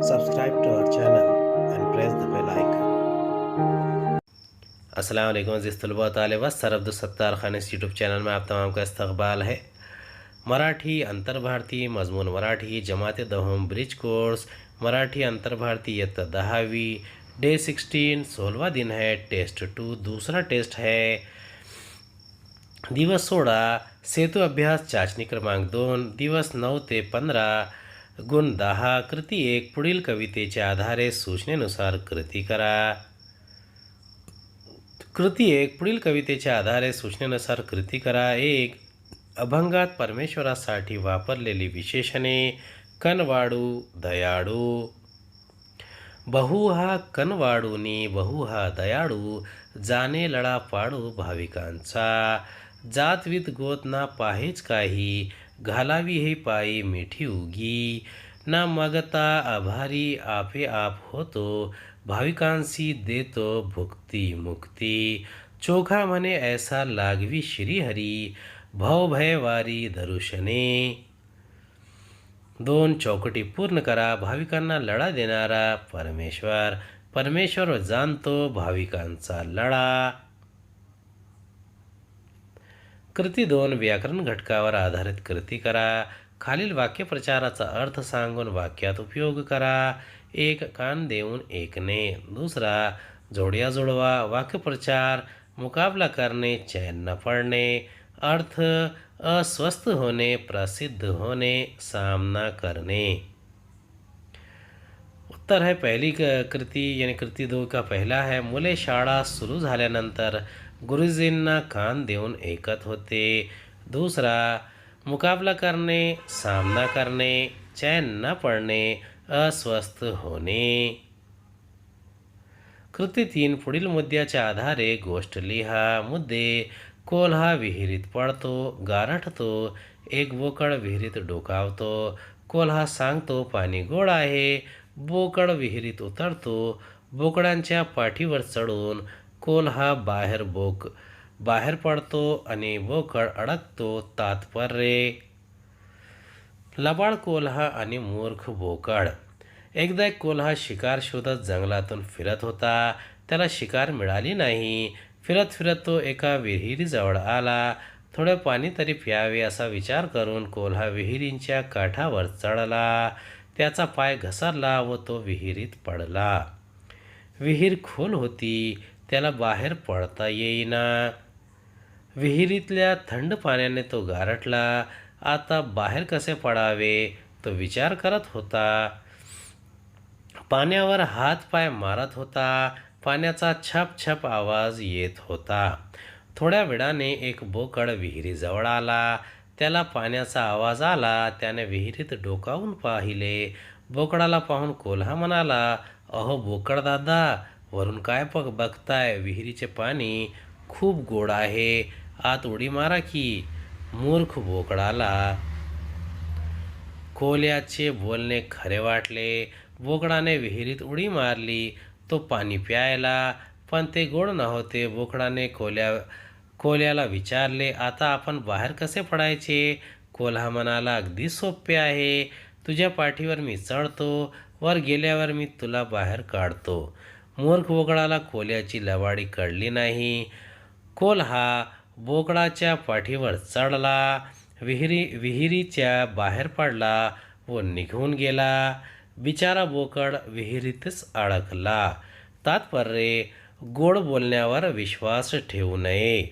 Subscribe to our channel and press the bell icon. अस्सलाम वालेकुम अज़ीज़ तलबा तालिब सर अब्दुल खान इस YouTube channel में आप तमाम का इस्तकबाल है। मराठी अंतर भारतीय मजमून मराठी जमात दहम ब्रिज कोर्स मराठी अंतर भारतीय इयत्ता 10वीं डे 16 16वां दिन है। टेस्ट 2 दूसरा टेस्ट है। दिवस 16 सेतु अभ्यास चाचणी क्रमांक 2 दिवस 9 ते 15 गुण 10 कृती 1 पुढील कवितेच्या आधारे सूचनेनुसार कृती करा। कृती 1 पुढील कवितेच्या आधारे सूचनेनुसार कृती करा। 1 अभंगात परमेश्वरासाठी वापरलेली विशेषणे कनवाडू दयाळू। बहु हा कनवाडूनी बहु हा दयाळू जाणे लळा पाडू भाविकांचा। जातवीत गोत ना पाहेच काही घालावी हे पायी मिठी उगी। ना मागता आभारी आपे आप होतो भाविकांसी देतो भुक्ती मुक्ती। चोखा म्हणे ऐसा लागवी श्रीहरी भवभय वारी दरुशने। 2 चौकटी पूर्ण करा। भाविकांना लढा देणारा परमेश्वर परमेश्वर जाणतो भाविकांचा लढा। कृती 2 व्याकरण घटकावर आधारित कृती करा। खालील वाक्यप्रचाराचा अर्थ सांगून वाक्यात उपयोग करा। 1 कान देऊन ऐकणे। 2 जोड्या जुळवा। वाक्यप्रचार मुकाबला करणे चैन न पडणे। अर्थ अस्वस्थ होणे प्रसिद्ध होणे सामना करणे। उत्तर है पहली कृति यानी कृति 2 का पहला है। मुले शाळा सुरू झाल्यानंतर गुरुजींना कान देऊन ऐकत होते। 2 मुकाबला करणे सामना करणे चैन न पडणे अस्वस्थ होणे। कृती 3 पुढील मुद्द्याच्या आधारे गोष्ट लिहा। मुद्दे कोल्हा विहिरीत पडतो गारठतो। 1 बोकड विहिरीत डोकावतो। कोल्हा सांगतो पाणी गोड आहे। बोकड विहिरीत उतरतो। बोकडांच्या पाठीवर चढून कोल्हा बाहेर पडतो आणि बोकड अडकतो। तात्पर्य लबाड कोल्हा आणि मूर्ख बोकड। एकदा एक कोल्हा शिकार शोधत जंगलातून फिरत होता। त्याला शिकार मिळाली नाही। फिरत फिरत तो एका विहिरीजवळ आला। थोडे पाणी तरी प्यावे असा विचार करून कोल्हा विहिरीच्या काठावर चढला। त्याचा पाय घसरला व तो विहिरीत पडला। विहीर खोल होती त्याला बाहेर पडता येईना। विहिरीतल्या थंड पाण्याने तो गारठला। आता बाहेर कसे पडावे तो विचार करत होता। पाण्यावर हात पाय मारत होता। पाण्याचा छप छप आवाज येत होता। थोड्या वेळाने एक बोकड विहिरीजवळ आला। त्याला पाण्याचा आवाज आला। त्याने विहिरीत डोकावून पाहिले। बोकडाला पाहून कोल्हा म्हणाला, अहो बोकड दादा, वरून काय बघताय? विहिरीचे पाणी खूप गोड आहे, आत उडी मारा की. मूर्ख बोकडाला कोल्ह्याचे बोलणे खरे वाटले। बोकडाने विहिरीत उडी मारली। तो पाणी प्यायला, पण ते गोड नव्हते। बोकडाने कोल्ह्याला विचारले, आता आपण बाहेर कसे पडायचे? कोल्हा म्हणाला, अगदी सोपे आहे. तुझ्या पाठीवर मी चढतो, वर गेल्यावर मी तुला बाहेर काढतो. मूर्ख बोकडाला कोल्ह्याची लबाडी कळली नाही. कोल्हा बोकडाच्या पाठीवर चढला, विहिरीच्या बाहेर पडला व निघून गेला. बिचारा बोकड विहिरीतच अडकला। तात्पर्य गोड बोलण्यावर विश्वास ठेवू नये।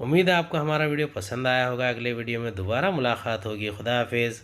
उम्मीद है आपको हमारा वीडियो पसंद आया होगा। अगले वीडियो में दोबारा मुलाकात होगी। खुदा हाफिज़।